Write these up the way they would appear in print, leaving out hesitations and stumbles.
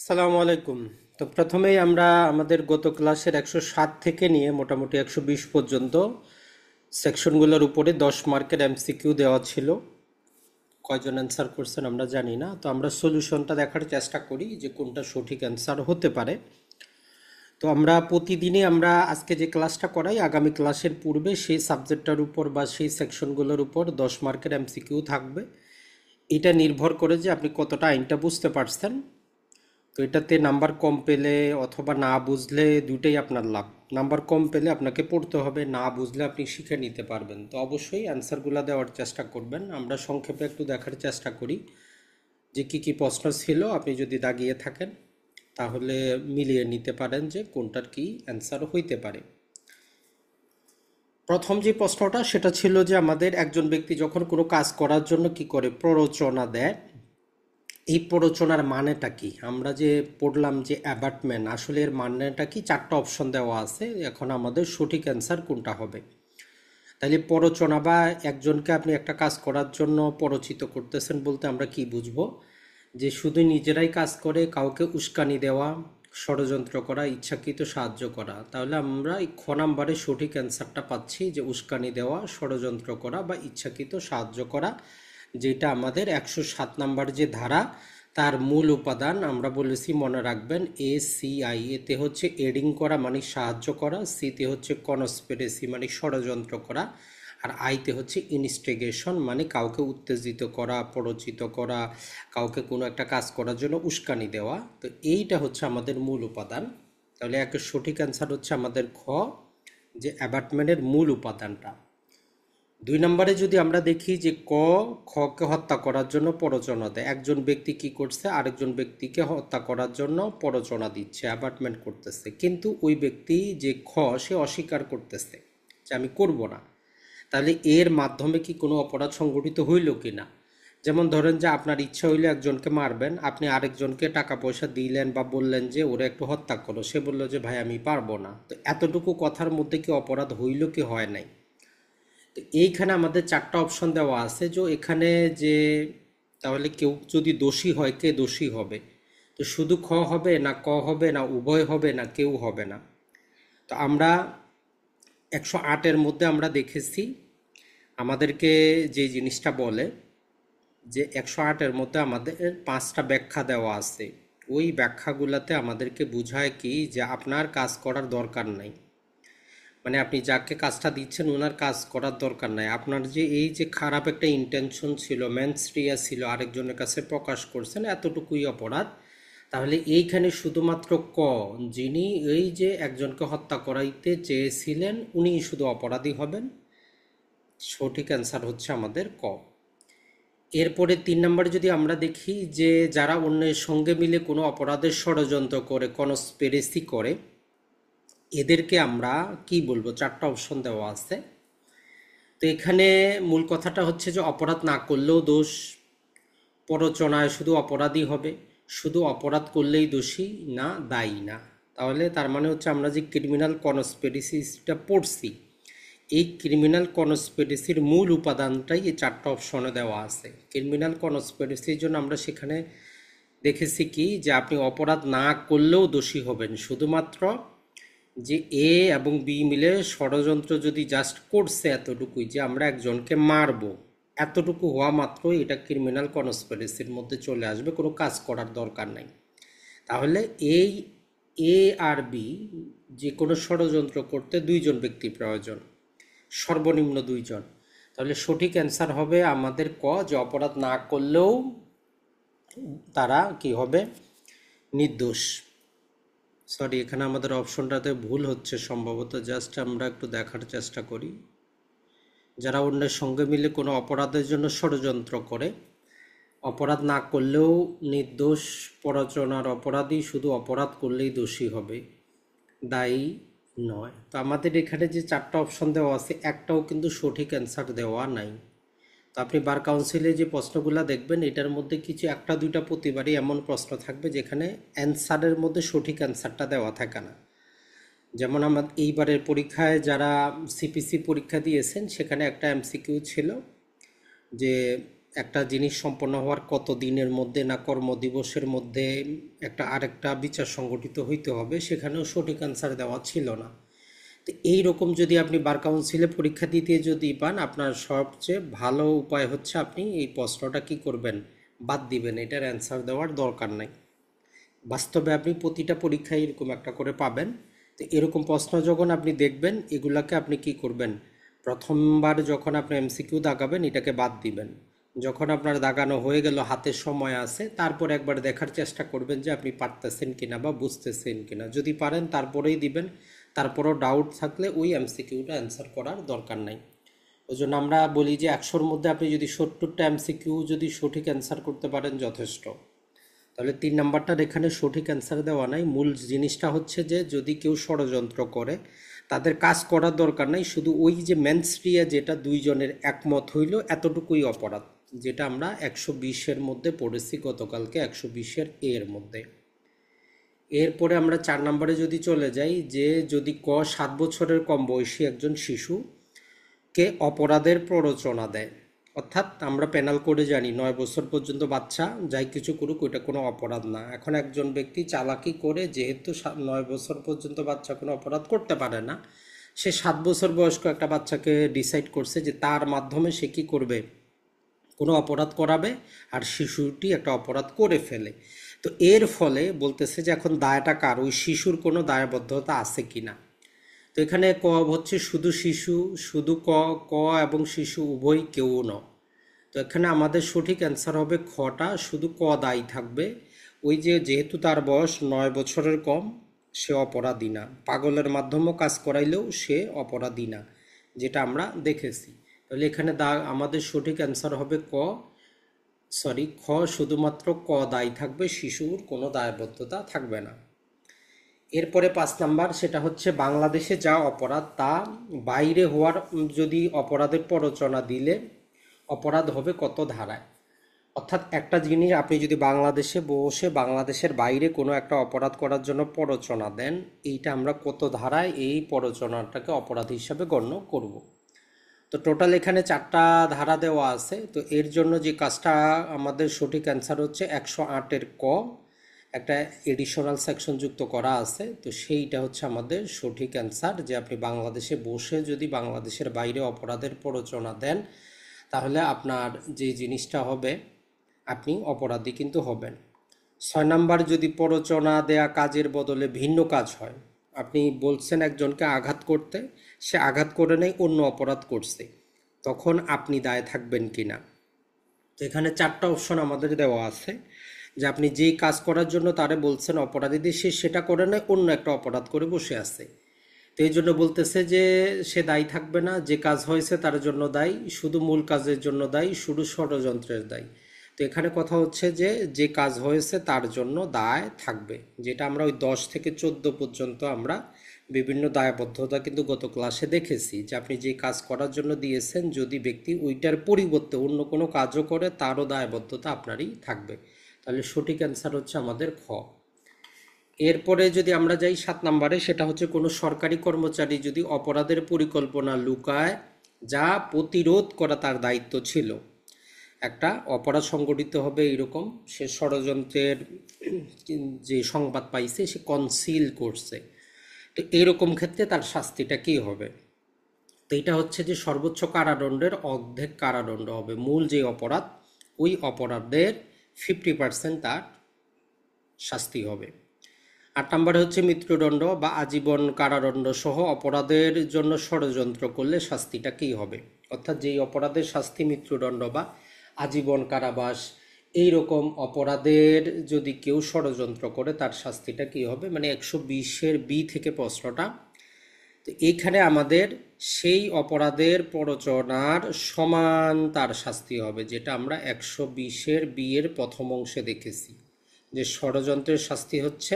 সালামু আলাইকুম। তো প্রথমেই আমরা আমাদের গত ক্লাসের 107 থেকে নিয়ে মোটামুটি 120 পর্যন্ত সেকশনগুলোর উপরে 10 মার্কের এমসিকিউ দেওয়া ছিল। কয়জন অ্যান্সার করছেন আমরা জানি না, তো আমরা সলিউশনটা দেখার চেষ্টা করি যে কোনটা সঠিক অ্যান্সার হতে পারে। তো আমরা প্রতিদিনই আমরা আজকে যে ক্লাসটা করাই আগামী ক্লাসের পূর্বে সেই সাবজেক্টটার উপর বা সেই সেকশনগুলোর উপর 10 মার্কের এমসিকিউ থাকবে। এটা নির্ভর করে যে আপনি কতটা আইনটা বুঝতে পারছেন। তো এটাতে নাম্বার কম পেলে অথবা না বুঝলে দুইটাই আপনার লাভ। নাম্বার কম পেলে আপনাকে পড়তে হবে, না বুঝলে আপনি শিখে নিতে পারবেন। তো অবশ্যই অ্যান্সারগুলো দেওয়ার চেষ্টা করবেন। আমরা সংক্ষেপে একটু দেখার চেষ্টা করি যে কি কি প্রশ্ন ছিল। আপনি যদি দাগিয়ে থাকেন তাহলে মিলিয়ে নিতে পারেন যে কোনটার কি অ্যান্সার হইতে পারে। প্রথম যে প্রশ্নটা সেটা ছিল যে আমাদের একজন ব্যক্তি যখন কোনো কাজ করার জন্য কি করে প্ররোচনা দেয়, এই প্ররোচনার মানেটা কি? আমরা যে পড়লাম যে অ্যাবাটমেন্ট, আসলে এর মানেটা কি? চারটা অপশন দেওয়া আছে, এখন আমাদের সঠিক অ্যান্সার কোনটা হবে। তাইলে প্ররোচনা বা একজনকে আপনি একটা কাজ করার জন্য প্ররোচিত করতেছেন বলতে আমরা কি বুঝবো? যে শুধু নিজেরাই কাজ করে কাউকে উস্কানি দেওয়া, ষড়যন্ত্র করা, ইচ্ছাকৃত সাহায্য করা। তাহলে আমরা এই খ নাম্বারে সঠিক অ্যান্সারটা পাচ্ছি যে উস্কানি দেওয়া, ষড়যন্ত্র করা বা ইচ্ছাকৃত সাহায্য করা, যেটা আমাদের 107 নাম্বার যে ধারা তার মূল উপাদান। আমরা বলেছি মনে রাখবেন ACI, এতে হচ্ছে এডিং করা মানে সাহায্য করা, সিতে হচ্ছে কনস্পিরেসি মানে ষড়যন্ত্র করা, আর আইতে হচ্ছে ইনস্টিগেশন মানে কাউকে উত্তেজিত করা, প্ররোচিত করা, কাউকে কোনো একটা কাজ করার জন্য উস্কানি দেওয়া। তো এইটা হচ্ছে আমাদের মূল উপাদান। তাহলে একের সঠিক অ্যান্সার হচ্ছে আমাদের খ, যে অ্যাবাটমেন্টের মূল উপাদানটা। 2 নম্বরে যদি আমরা দেখি যে খকে হত্যা করার জন্য প্ররোচনা দেয়। একজন ব্যক্তি কি করছে, আরেকজন ব্যক্তিকে হত্যা করার জন্য প্ররোচনা দিচ্ছে, অ্যাবাটমেন্ট করতেছে, কিন্তু ওই ব্যক্তি যে সে অস্বীকার করতেছে যে আমি করব না। তাহলে এর মাধ্যমে কি কোনো অপরাধ সংগঠিত হইল কি না? যেমন ধরেন যে আপনার ইচ্ছা হইলে একজনকে মারবেন, আপনি আরেকজনকে টাকা পয়সা দিলেন বা বললেন যে ওরা একটু হত্যা করো, সে বললো যে ভাই আমি পারবো না। তো এতটুকু কথার মধ্যে কি অপরাধ হইল কি হয় নাই? তো এইখানে আমাদের চারটা অপশন দেওয়া আছে, যে এখানে যে তাহলে কেউ যদি দোষী হয়, কে দোষী হবে? তো শুধু খ হবে না, ক হবে না, উভয় হবে না, কেউ হবে না? তো আমরা 108-এর মধ্যে আমরা দেখেছি আমাদেরকে যে জিনিসটা বলে যে 108-এর মধ্যে আমাদের 5টা ব্যাখ্যা দেওয়া আছে। ওই ব্যাখ্যাগুলোতে আমাদেরকে বুঝায় কি যে আপনার কাজ করার দরকার নাই, মানে আপনি যাকে কাজটা দিচ্ছেন ওনার কাজ করার দরকার নাই। আপনার যে এই যে খারাপ একটা ইন্টেনশন ছিল, ম্যানস্ট্রিয়া ছিল, আরেকজনের কাছে প্রকাশ করছেন, এতটুকুই অপরাধ। তাহলে এইখানে শুধুমাত্র যিনি এই যে একজনকে হত্যা করাইতে চেয়েছিলেন উনি শুধু অপরাধী হবেন। সঠিক অ্যান্সার হচ্ছে আমাদের এরপরে 3 নম্বরে যদি আমরা দেখি যে যারা অন্যের সঙ্গে মিলে কোনো অপরাধের ষড়যন্ত্র করে, কনস্পিরেসি করে, এদেরকে আমরা কি বলবো? চারটা অপশন দেওয়া আছে। তো এখানে মূল কথাটা হচ্ছে যে অপরাধ না করলেও দোষ, প্ররোচনায় শুধু অপরাধী হবে, শুধু অপরাধ করলেই দোষী না, দায়ী না। তাহলে তার মানে হচ্ছে আমরা যে ক্রিমিনাল কনস্পিরেসিটা পড়ছি, এই ক্রিমিনাল কনস্পিরেসির মূল উপাদানটাই এই চারটা অপশনে দেওয়া আছে। ক্রিমিনাল কনস্পিরেসির জন্য আমরা সেখানে দেখেছি কি যে আপনি অপরাধ না করলেও দোষী হবেন, শুধুমাত্র যে এ এবং বি মিলে ষড়যন্ত্র যদি জাস্ট করছে এতটুকুই যে আমরা একজনকে মারবো, এতটুকু হওয়া মাত্রই এটা ক্রিমিনাল কনস্পিরেসির মধ্যে চলে আসবে, কোনো কাজ করার দরকার নাই। তাহলে এই এ আর বি যে কোনো ষড়যন্ত্র করতে দুইজন ব্যক্তি প্রয়োজন, সর্বনিম্ন দুইজন। তাহলে সঠিক অ্যান্সার হবে আমাদের যে অপরাধ না করলেও তারা কি হবে? নির্দোষ। সরি, এখানে আমাদের অপশনটাতে ভুল হচ্ছে সম্ভবত, জাস্ট আমরা একটু দেখার চেষ্টা করি। যারা অন্যের সঙ্গে মিলে কোনো অপরাধের জন্য ষড়যন্ত্র করে, অপরাধ না করলেও নির্দোষ, প্ররোচনার অপরাধী শুধু অপরাধ করলেই দোষী হবে, দায়ী নয়। তো আমাদের এখানে যে চারটা অপশন দেওয়া আছে একটাও কিন্তু সঠিক অ্যান্সার দেওয়া নাই। তো আপনি বার কাউন্সিলে যে প্রশ্নগুলো দেখবেন এটার মধ্যে কিছু একটা দুইটা প্রতিবারই এমন প্রশ্ন থাকবে যেখানে অ্যান্সারের মধ্যে সঠিক অ্যান্সারটা দেওয়া থাকে না। যেমন আমার এইবারের পরীক্ষায় যারা সিপিসি পরীক্ষা দিয়েছেন সেখানে একটা এমসিকিউ ছিল যে একটা জিনিস সম্পন্ন হওয়ার কত দিনের মধ্যে না কর্মদিবসের মধ্যে একটা আরেকটা বিচার সংগঠিত হইতে হবে, সেখানেও সঠিক অ্যান্সার দেওয়া ছিল না। তো এইরকম যদি আপনি বার কাউন্সিলে পরীক্ষা দিতে যদি পান, আপনার সবচেয়ে ভালো উপায় হচ্ছে আপনি এই প্রশ্নটা কি করবেন, বাদ দিবেন, এটার অ্যান্সার দেওয়ার দরকার নাই। বাস্তবে আপনি প্রতিটা পরীক্ষায় এরকম একটা করে পাবেন। তো এরকম প্রশ্ন যখন আপনি দেখবেন, এগুলাকে আপনি কি করবেন, প্রথমবার যখন আপনি এমসিকিউ দাগাবেন এটাকে বাদ দিবেন। যখন আপনার দাগানো হয়ে গেল, হাতে সময় আছে, তারপর একবার দেখার চেষ্টা করবেন যে আপনি পারতেছেন কিনা বা বুঝতেছেন কিনা। যদি পারেন তারপরেই দিবেন, তারপরও ডাউট থাকলে ওই এমসিকিউটা অ্যান্সার করার দরকার নাই। ওই জন্য আমরা বলি যে 100-র মধ্যে আপনি যদি 70টা এমসিকিউ যদি সঠিক অ্যান্সার করতে পারেন যথেষ্ট। তাহলে 3 নাম্বারটার এখানে সঠিক অ্যান্সার দেওয়া নাই। মূল জিনিসটা হচ্ছে যে যদি কেউ ষড়যন্ত্র করে, তাদের কাজ করার দরকার নাই, শুধু ওই যে মেন্সরিয়া যেটা দুইজনের একমত হইল এতটুকুই অপরাধ, যেটা আমরা 120-এর মধ্যে পড়েছি গতকালকে, 120-এর এর মধ্যে। এরপরে আমরা 4 নম্বরে যদি চলে যাই, যে যদি 7 বছরের কম বয়সী একজন শিশুকে অপরাধের প্ররোচনা দেয়, অর্থাৎ আমরা পেনাল কোডে জানি 9 বছর পর্যন্ত বাচ্চা যাই কিছু করুক ওইটা কোনো অপরাধ না। এখন একজন ব্যক্তি চালাকি করে, যেহেতু 9 বছর পর্যন্ত বাচ্চা কোনো অপরাধ করতে পারে না, সে 7 বছর বয়স্ক একটা বাচ্চাকে ডিসাইড করছে যে তার মাধ্যমে সে কী করবে, কোনো অপরাধ করাবে, আর শিশুটি একটা অপরাধ করে ফেলে। তো এর ফলে বলতেছে যে এখন দায়টা কার, ওই শিশুর কোনো দায়বদ্ধতা আছে কি না। তো এখানে ক হচ্ছে শুধু শিশু, শুধু ক, ক এবং শিশু উভয় কেউ ন। তো এখানে আমাদের সঠিক অ্যান্সার হবে খটা, শুধু ক দায়ী থাকবে। ওই যে যেহেতু তার বয়স 9 বছরের কম, সে অপরাধী না, পাগলের মাধ্যমেও কাজ করাইলেও সে অপরাধী না, যেটা আমরা দেখেছি। তাহলে এখানে আমাদের সঠিক অ্যান্সার হবে খ, শুধুমাত্র ক দায়ী থাকবে, শিশুর কোনো দায়বদ্ধতা থাকবে না। এরপরে 5 নাম্বার, সেটা হচ্ছে বাংলাদেশে যা অপরাধ তা বাইরে হওয়ার যদি অপরাধের প্ররোচনা দিলে অপরাধ হবে কত ধারায়। অর্থাৎ একটা জিনিস আপনি যদি বাংলাদেশে বসে বাংলাদেশের বাইরে কোনো একটা অপরাধ করার জন্য প্ররোচনা দেন, এইটা আমরা কত ধারায় এই প্ররোচনাটাকে অপরাধ হিসাবে গণ্য করব। তো টোটাল এখানে 4টা ধারা দেওয়া আছে। তো এর জন্য যে কাজটা আমাদের সঠিক অ্যান্সার হচ্ছে 108-এর ক, একটা এডিশনাল সেকশন যুক্ত করা আছে। তো সেইটা হচ্ছে আমাদের সঠিক অ্যান্সার, যে আপনি বাংলাদেশে বসে যদি বাংলাদেশের বাইরে অপরাধের প্ররোচনা দেন, তাহলে আপনার যে জিনিসটা হবে, আপনি অপরাধী কিন্তু হবেন। 6 নাম্বার, যদি প্ররোচনা দেয়া কাজের বদলে ভিন্ন কাজ হয়, আপনি বলছেন একজনকে আঘাত করতে, সে আঘাত করে নেই, অন্য অপরাধ করছে, তখন আপনি দায় থাকবেন কি না। তো এখানে 4টা অপশন আমাদের দেওয়া আছে, যে আপনি যেই কাজ করার জন্য তারে বলছেন অপরাধী, দিয়ে সে সেটা করে নেয়, অন্য একটা অপরাধ করে বসে আছে। তো এই জন্য বলতেছে যে সে দায়ী থাকবে না, যে কাজ হয়েছে তার জন্য দায়ী, শুধু মূল কাজের জন্য দায়ী, শুধু ষড়যন্ত্রের দায়ী। তো এখানে কথা হচ্ছে যে যে কাজ হয়েছে তার জন্য দায় থাকবে, যেটা আমরা ওই 10 থেকে 14 পর্যন্ত আমরা বিভিন্ন দায়বদ্ধতা কিন্তু গত ক্লাসে দেখেছি, যে আপনি যে কাজ করার জন্য দিয়েছেন, যদি ব্যক্তি ওইটার পরিবর্তে অন্য কোনো কাজও করে, তারও দায়বদ্ধতা আপনারই থাকবে। তাহলে সঠিক অ্যান্সার হচ্ছে আমাদের খ। এরপরে যদি আমরা যাই 7 নম্বরে, সেটা হচ্ছে কোনো সরকারি কর্মচারী যদি অপরাধের পরিকল্পনা লুকায় যা প্রতিরোধ করা তার দায়িত্ব ছিল, একটা অপরাধ সংগঠিত হবে এরকম, সে ষড়যন্ত্রের যে সংবাদ পাইছে সে কনসিল করছে, তো এইরকম ক্ষেত্রে তার শাস্তিটা কী হবে। তো এটা হচ্ছে যে সর্বোচ্চ কারাদণ্ডের অর্ধেক কারাদণ্ড হবে, মূল যে অপরাধ ওই অপরাধের 50% তার শাস্তি হবে। 8 নম্বরে হচ্ছে মৃত্যুদণ্ড বা আজীবন কারাদণ্ড সহ অপরাধের জন্য ষড়যন্ত্র করলে শাস্তিটা কী হবে। অর্থাৎ যেই অপরাধের শাস্তি মৃত্যুদণ্ড বা আজীবন কারাবাস, এই রকম অপরাধের যদি কেউ ষড়যন্ত্র করে তার শাস্তিটা কী হবে, মানে 120-এর বি থেকে প্রশ্নটা। তো এইখানে আমাদের সেই অপরাধের প্ররোচনার সমান তার শাস্তি হবে, যেটা আমরা 120-এর বি এর প্রথম অংশে দেখেছি, যে ষড়যন্ত্রের শাস্তি হচ্ছে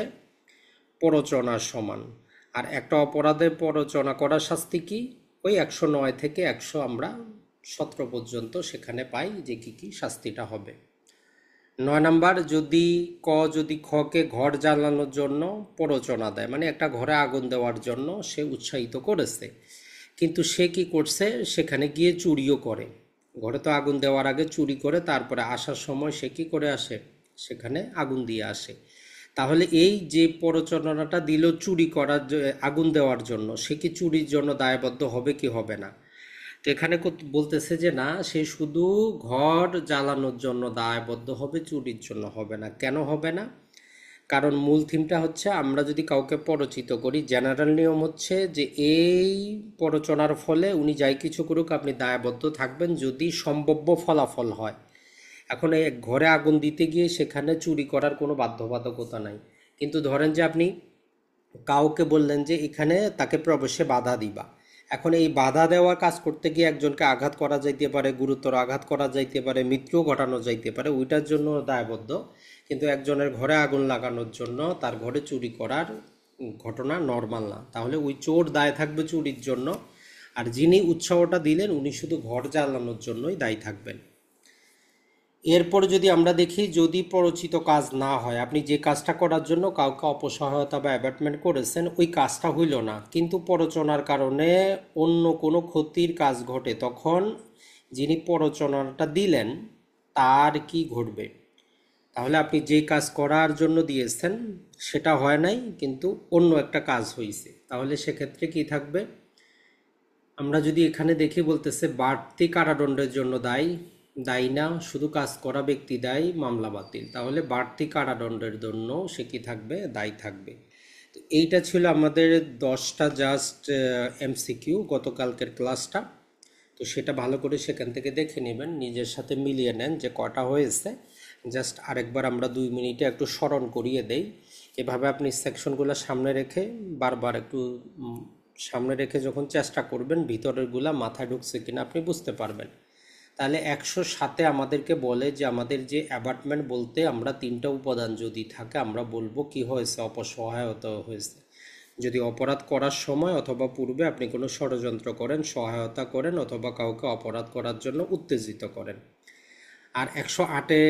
প্ররোচনার সমান। আর একটা অপরাধের প্ররোচনা করার শাস্তি কি, ওই 109 থেকে 117 পর্যন্ত সেখানে পাই যে কি কি শাস্তিটা হবে। 9 নাম্বার, যদি খকে ঘর জ্বালানোর জন্য প্ররোচনা দেয়, মানে একটা ঘরে আগুন দেওয়ার জন্য সে উৎসাহিত করেছে, কিন্তু সে কি করছে, সেখানে গিয়ে চুরিও করে, ঘরে তো আগুন দেওয়ার আগে চুরি করে তারপরে আসার সময় সে কী করে আসে, সেখানে আগুন দিয়ে আসে। তাহলে এই যে প্ররোচনাটা দিল চুরি করার আগুন দেওয়ার জন্য, সে কি চুরির জন্য দায়বদ্ধ হবে কি হবে না? তো এখানে বলতেছে যে না, সে শুধু ঘর জ্বালানোর জন্য দায়বদ্ধ হবে, চুরির জন্য হবে না। কেন হবে না? কারণ মূল থিমটা হচ্ছে, আমরা যদি কাউকে প্ররোচিত করি, জেনারেল নিয়ম হচ্ছে যে এই প্ররোচনার ফলে উনি যাই কিছু করুক আপনি দায়বদ্ধ থাকবেন যদি সম্ভাব্য ফলাফল হয়। এখন এই ঘরে আগুন দিতে গিয়ে সেখানে চুরি করার কোনো বাধ্যবাধকতা নাই, কিন্তু ধরেন যে আপনি কাউকে বললেন যে এখানে তাকে প্রবেশে বাধা দিবা। এখন এই বাধা দেওয়া কাজ করতে গিয়ে একজনকে আঘাত করা যাইতে পারে, গুরুতর আঘাত করা যাইতে পারে, মৃত্যুও ঘটানো যাইতে পারে, ওইটার জন্য দায়বদ্ধ। কিন্তু একজনের ঘরে আগুন লাগানোর জন্য তার ঘরে চুরি করার ঘটনা নর্মাল না। তাহলে ওই চোর দায় থাকবে চুরির জন্য, আর যিনি উৎসাহটা দিলেন উনি শুধু ঘর জ্বালানোর জন্যই দায়ী থাকবেন। এরপরে যদি আমরা দেখি, যদি প্ররোচিত কাজ না হয়, আপনি যে কাজটা করার জন্য কাউকে অপসহায়তা বা অ্যাবাটমেন্ট করেছেন ওই কাজটা হইল না, কিন্তু প্ররোচনার কারণে অন্য কোনো ক্ষতির কাজ ঘটে, তখন যিনি প্ররোচনাটা দিলেন তার কি ঘটবে? তাহলে আপনি যে কাজ করার জন্য দিয়েছেন সেটা হয় নাই, কিন্তু অন্য একটা কাজ হয়েছে, তাহলে সেক্ষেত্রে কি থাকবে? আমরা যদি এখানে দেখি, বলতেছে বাড়তি কারাদণ্ডের জন্য দায়ী, দায়ী না, শুধু কাজ করা ব্যক্তি দায়ী, মামলা বাতিল। তাহলে বাড়তি কারাদণ্ডের জন্য সে কি থাকবে? দায়ী থাকবে। তো এইটা ছিল আমাদের 10টা জাস্ট এমসিকিউ গতকালকের ক্লাসটা। তো সেটা ভালো করে সেখান থেকে দেখে নেবেন, নিজের সাথে মিলিয়ে নেন যে কটা হয়েছে। জাস্ট আরেকবার আমরা 2 মিনিটে একটু স্মরণ করিয়ে দেই। এভাবে আপনি সেকশনগুলো সামনে রেখে বারবার একটু সামনে রেখে যখন চেষ্টা করবেন, ভিতরেরগুলা মাথায় ঢুকছে কিনা আপনি বুঝতে পারবেন। তাহলে 107-এ আমাদেরকে বলে যে আমাদের যে অ্যাবাটমেন্ট বলতে আমরা 3টা উপাদান যদি থাকে আমরা বলবো কি হয়েছে, অপসহায়তা হয়েছে। যদি অপরাধ করার সময় অথবা পূর্বে আপনি কোনো ষড়যন্ত্র করেন, সহায়তা করেন, অথবা কাউকে অপরাধ করার জন্য উত্তেজিত করেন। আর 108-এ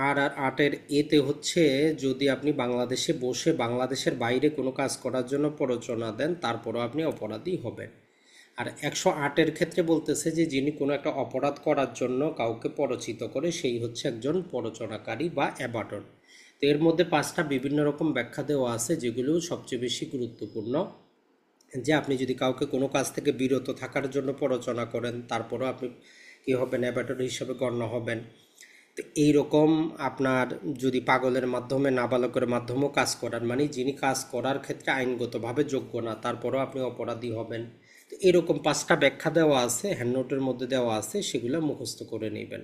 আর 8-এর এতে হচ্ছে, যদি আপনি বাংলাদেশে বসে বাংলাদেশের বাইরে কোনো কাজ করার জন্য প্ররোচনা দেন তারপরও আপনি অপরাধী হবেন। আর 108-এর ক্ষেত্রে বলতেছে যে যিনি কোনো একটা অপরাধ করার জন্য কাউকে প্ররোচিত করে সেই হচ্ছে একজন প্ররোচনাকারী বা অ্যাবাটর। তো এর মধ্যে 5টা বিভিন্ন রকম ব্যাখ্যা দেওয়া আছে, যেগুলো সবচেয়ে বেশি গুরুত্বপূর্ণ। যে আপনি যদি কাউকে কোনো কাজ থেকে বিরত থাকার জন্য প্ররোচনা করেন তারপরও আপনি কী হবেন? অ্যাবাটর হিসাবে গণ্য হবেন। তো এইরকম আপনার যদি পাগলের মাধ্যমে, নাবালকের মাধ্যমেও কাজ করান, মানে যিনি কাজ করার ক্ষেত্রে আইনগতভাবে যোগ্য না, তারপরেও আপনি অপরাধী হবেন। তো এরকম 5টা ব্যাখ্যা দেওয়া আছে, হ্যান্ডনোটের মধ্যে দেওয়া আছে, সেগুলো মুখস্থ করে নেবেন।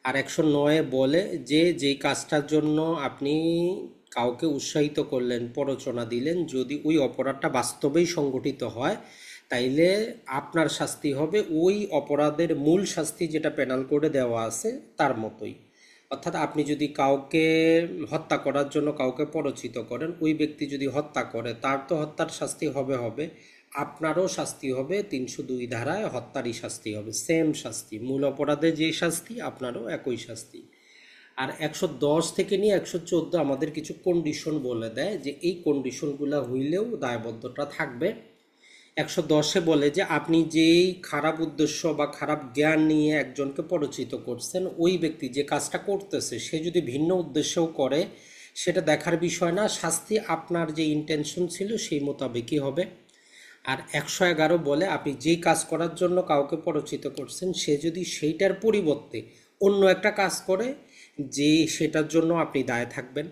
আর 109-এ বলে যে যেই কাজটার জন্য আপনি কাউকে উৎসাহিত করলেন, প্ররোচনা দিলেন, যদি ওই অপরাধটা বাস্তবেই সংগঠিত হয় তাইলে আপনার শাস্তি হবে ওই অপরাধের মূল শাস্তি যেটা পেনাল কোডে দেওয়া আছে তার মতোই। অর্থাৎ আপনি যদি কাউকে হত্যা করার জন্য কাউকে প্ররোচিত করেন, ওই ব্যক্তি যদি হত্যা করে তার তো হত্যার শাস্তি হবে হবে, আপনারও শাস্তি হবে 302 ধারায় হত্যারই শাস্তি হবে, সেম শাস্তি, মূল অপরাধে যে শাস্তি আপনারও একই শাস্তি। আর 110 থেকে নিয়ে 114 আমাদের কিছু কন্ডিশন বলে দেয় যে এই কন্ডিশনগুলো হইলেও দায়বদ্ধতা থাকবে। 110-এ বলে যে আপনি যেই খারাপ উদ্দেশ্য বা খারাপ জ্ঞান নিয়ে একজনকে প্ররোচিত করছেন, ওই ব্যক্তি যে কাজটা করতেছে সে যদি ভিন্ন উদ্দেশ্যও করে সেটা দেখার বিষয় না, শাস্তি আপনার যে ইন্টেনশন ছিল সেই মোতাবেকই হবে। আর 111 বলে আপনি যেই কাজ করার জন্য কাউকে প্ররোচিত করছেন সে যদি সেইটার পরিবর্তে অন্য একটা কাজ করে, যে সেটার জন্য আপনি দায় থাকবেন।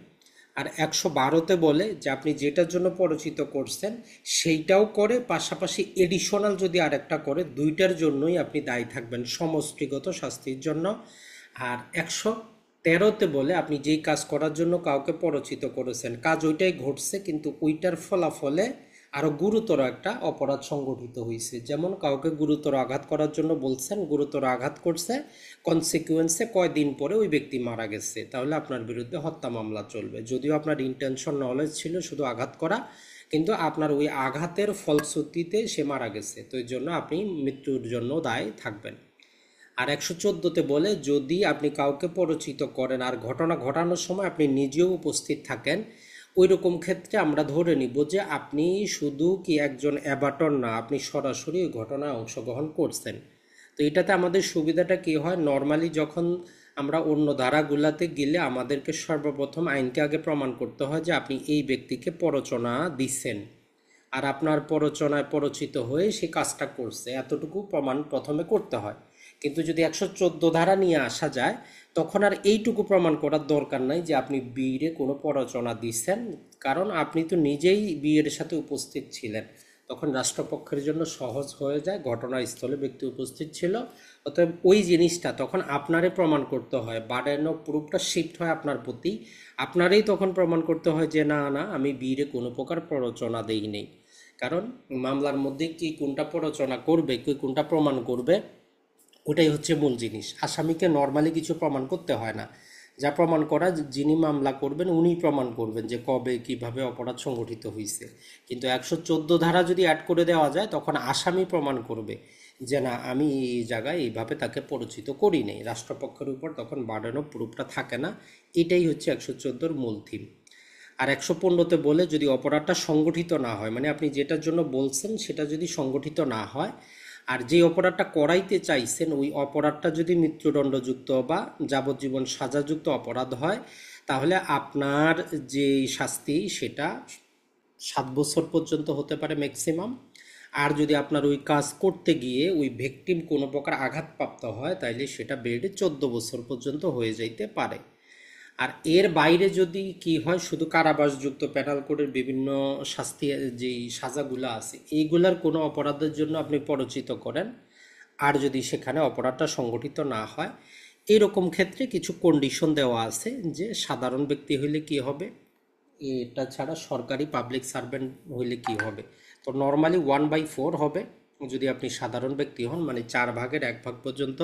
আর 112-তে বলে যে আপনি যেটার জন্য প্ররোচিত করছেন সেইটাও করে, পাশাপাশি এডিশনাল যদি আরেকটা করে, দুইটার জন্যই আপনি দায়ী থাকবেন সমষ্টিগত শাস্তির জন্য। আর 113-তে বলে আপনি যেই কাজ করার জন্য কাউকে প্ররোচিত করেছেন কাজ ওইটাই ঘটছে, কিন্তু ওইটার ফলাফলে আরও গুরুতর একটা অপরাধ সংগঠিত হয়েছে, যেমন কাউকে গুরুতর আঘাত করার জন্য বলছেন, গুরুতর আঘাত করছে, কনসিকুয়েন্সে কয়দিন পরে ওই ব্যক্তি মারা গেছে, তাহলে আপনার বিরুদ্ধে হত্যা মামলা চলবে, যদিও আপনার ইন্টেনশন নলেজ ছিল শুধু আঘাত করা, কিন্তু আপনার ওই আঘাতের ফলশ্রুতিতে সে মারা গেছে, তো এর জন্য আপনি মৃত্যুর জন্য দায়ী থাকবেন। আর 114-তে বলে যদি আপনি কাউকে প্ররোচিত করেন আর ঘটনা ঘটানোর সময় আপনি নিজেও উপস্থিত থাকেন, ওই রকম ক্ষেত্রে আমরা ধরে নিব যে আপনি শুধু কি একজন অ্যাবাটর না, আপনি সরাসরি ওই ঘটনায় অংশগ্রহণ করছেন। তো এটাতে আমাদের সুবিধাটা কি হয়, নর্মালি যখন আমরা অন্য ধারাগুলাতে গেলে আমাদেরকে সর্বপ্রথম আইনকে আগে প্রমাণ করতে হয় যে আপনি এই ব্যক্তিকে প্ররোচনা দিচ্ছেন আর আপনার প্ররোচনায় প্ররোচিত হয়ে সে কাজটা করছে, এতটুকু প্রমাণ প্রথমে করতে হয়। কিন্তু যদি 114 ধারা নিয়ে আসা যায়, তখন আর এইটুকু প্রমাণ করার দরকার নাই যে আপনি বিয়ের কোনো প্ররোচনা দিচ্ছেন, কারণ আপনি তো নিজেই বিয়ের সাথে উপস্থিত ছিলেন। তখন রাষ্ট্রপক্ষের জন্য সহজ হয়ে যায়, ঘটনাস্থলে ব্যক্তি উপস্থিত ছিল, অতএব ওই জিনিসটা তখন আপনারই প্রমাণ করতে হয়, বার্ডেন অফ প্রুফটা শিফট হয় আপনার প্রতি। আপনারই তখন প্রমাণ করতে হয় যে না না, আমি বিয়ের কোনো প্রকার প্ররোচনা দেই নেই। কারণ মামলার মধ্যে কি কোনটা প্ররোচনা করবে, কি কোনটা প্রমাণ করবে, ওটাই হচ্ছে মূল জিনিস। আসামিকে নর্মালি কিছু প্রমাণ করতে হয় না, যা প্রমাণ করা যিনি মামলা করবেন উনিই প্রমাণ করবেন যে কবে কিভাবে অপরাধ সংগঠিত হয়েছে। কিন্তু 114 ধারা যদি অ্যাড করে দেওয়া যায়, তখন আসামি প্রমাণ করবে যে না, আমি এই জায়গায় এইভাবে তাকে পরিচিত করি নেই। রাষ্ট্রপক্ষের উপর তখন বার্ডেন অফ প্রুফটা থাকে না। এটাই হচ্ছে 114 মূল থিম। আর 115-তে বলে যদি অপরাধটা সংগঠিত না হয়, মানে আপনি যেটার জন্য বলছেন সেটা যদি সংগঠিত না হয়, আর যে অপরাধটা করাইতে চাইছেন ওই অপরাধটা যদি মৃত্যুদণ্ডযুক্ত বা যাবজ্জীবন সাজাযুক্ত অপরাধ হয়, তাহলে আপনার যে শাস্তি সেটা 7 বছর পর্যন্ত হতে পারে ম্যাক্সিমাম। আর যদি আপনার ওই কাজ করতে গিয়ে ওই ভিকটিম কোনো প্রকার আঘাতপ্রাপ্ত হয়, তাইলে সেটা বেড়ে 14 বছর পর্যন্ত হয়ে যাইতে পারে। আর এর বাইরে যদি কি হয়, শুধু কারাবাসযুক্ত পেনাল কোডের বিভিন্ন শাস্তি, যেই সাজাগুলো আছে, এইগুলার কোনো অপরাধের জন্য আপনি প্ররোচিত করেন, আর যদি সেখানে অপরাধটা সংগঠিত না হয়, এরকম ক্ষেত্রে কিছু কন্ডিশন দেওয়া আছে যে সাধারণ ব্যক্তি হইলে কি হবে, এটা ছাড়া সরকারি পাবলিক সার্ভেন্ট হইলে কি হবে। তো নর্মালি 1/4 হবে যদি আপনি সাধারণ ব্যক্তি হন, মানে 4/1 পর্যন্ত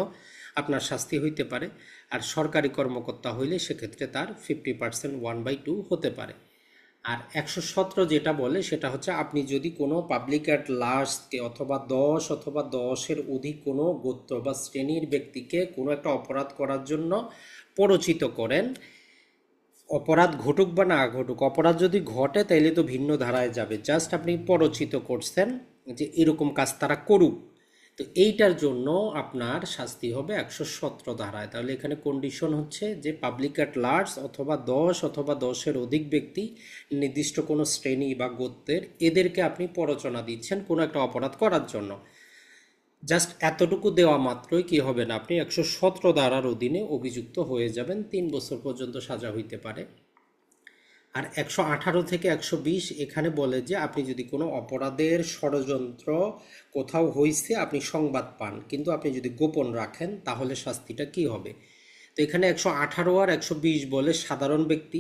আপনার শাস্তি হইতে পারে। আর সরকারি কর্মকর্তা হইলে সেক্ষেত্রে তার 50%, 1/2 হতে পারে। আর 117 যেটা বলে সেটা হচ্ছে আপনি যদি কোনো পাবলিক অ্যাট লার্জকে অথবা 10 অথবা 10-এর অধিক কোনো গোত্র বা শ্রেণীর ব্যক্তিকে কোনো একটা অপরাধ করার জন্য প্ররোচিত করেন, অপরাধ ঘটুক বা না ঘটুক, অপরাধ যদি ঘটে তাইলে তো ভিন্ন ধারায় যাবে, জাস্ট আপনি প্ররোচিত করছেন যে এরকম কাজ তারা করুক, তো এইটার জন্য আপনার শাস্তি হবে 117 ধারায়। তাহলে এখানে কন্ডিশন হচ্ছে যে পাবলিক অ্যাট লার্জ অথবা 10 অথবা 10-এর অধিক ব্যক্তি, নির্দিষ্ট কোনো শ্রেণী বা গোত্রের, এদেরকে আপনি প্ররোচনা দিচ্ছেন কোনো একটা অপরাধ করার জন্য। জাস্ট এতটুকু দেওয়া মাত্রই কি হবে না, আপনি 117 ধারার অধীনে অভিযুক্ত হয়ে যাবেন, 3 বছর পর্যন্ত সাজা হইতে পারে। আর 118 থেকে 120 এখানে বলে যে আপনি যদি কোনো অপরাধের ষড়যন্ত্র কোথাও হইছে আপনি সংবাদ পান, কিন্তু আপনি যদি গোপন রাখেন, তাহলে শাস্তিটা কি হবে। তো এখানে 118 আর 120 বলে সাধারণ ব্যক্তি।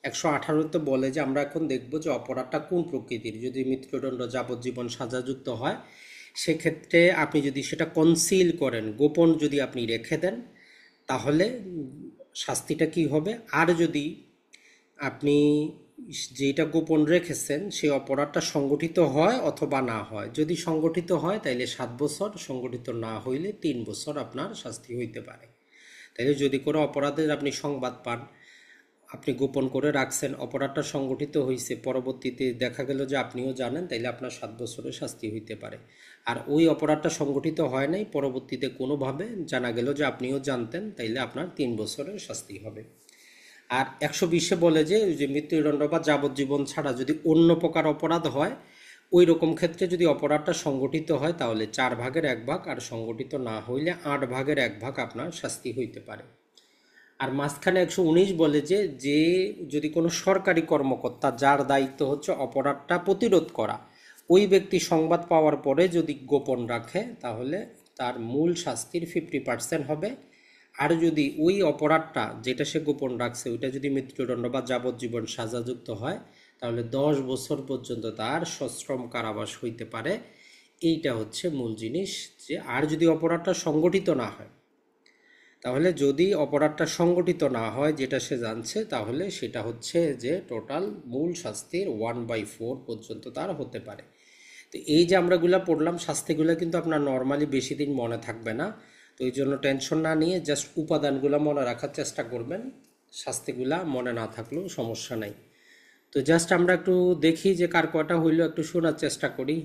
118-তে বলে যে আমরা এখন দেখব যে অপরাধটা কোন প্রকৃতির। যদি মৃত্যুদণ্ড যাবজ্জীবন সাজাযুক্ত হয়, সেক্ষেত্রে আপনি যদি সেটা কনসিল করেন, গোপন যদি আপনি রেখে দেন, তাহলে শাস্তিটা কি হবে। আর যদি আপনি যেটা গোপন রেখেছেন সেই অপরাধটা সংগঠিত হয় অথবা না হয়, যদি সংগঠিত হয় তাইলে 7 বছর, সংগঠিত না হইলে 3 বছর আপনার শাস্তি হইতে পারে। তাইলে যদি কোনো অপরাধের আপনি সংবাদ পান, আপনি গোপন করে রাখছেন, অপরাধটা সংগঠিত হয়েছে, পরবর্তীতে দেখা গেল যে আপনিও জানেন, তাইলে আপনার 7 বছরের শাস্তি হইতে পারে। আর ওই অপরাধটা সংগঠিত হয় নাই, পরবর্তীতে কোনোভাবে জানা গেল যে আপনিও জানতেন, তাইলে আপনার 3 বছরের শাস্তি হবে। আর 120-এ বলে যে ওই যে মৃত্যুদণ্ড বা যাবজ্জীবন ছাড়া যদি অন্য প্রকার অপরাধ হয়, ওই রকম ক্ষেত্রে যদি অপরাধটা সংগঠিত হয় তাহলে 4/1, আর সংগঠিত না হইলে 8/1 আপনার শাস্তি হইতে পারে। আর মাঝখানে 119 বলে যে যে যদি কোনো সরকারি কর্মকর্তা যার দায়িত্ব হচ্ছে অপরাধটা প্রতিরোধ করা, ওই ব্যক্তি সংবাদ পাওয়ার পরে যদি গোপন রাখে, তাহলে তার মূল শাস্তির 50% হবে। আর যদি ওই অপরাধটা যেটা সে গোপন রাখছে ওইটা যদি মৃত্যুদণ্ড বা যাবজ্জীবন সাজাযুক্ত হয়, তাহলে 10 বছর পর্যন্ত তার সশ্রম কারাবাস হইতে পারে। এইটা হচ্ছে মূল জিনিস। যে আর যদি অপরাধটা সংগঠিত না হয়, তাহলে যদি অপরাধটা সংগঠিত না হয় যেটা সে জানছে, তাহলে সেটা হচ্ছে যে টোটাল মূল শাস্তির 1/4 পর্যন্ত তার হতে পারে। তো এই যে আমরাগুলো পড়লাম শাস্তিগুলো কিন্তু আপনার নর্মালি বেশি দিন মনে থাকবে না। তো এই জন্য টেনশন না নিয়ে জাস্ট উপাদানগুলো মনে রাখার চেষ্টা করবেন, শাস্তিগুলা মনে না থাকলেও সমস্যা নাই। তো জাস্ট আমরা একটু দেখি যে কার কয়টা হইলো, একটু শোনার চেষ্টা করি।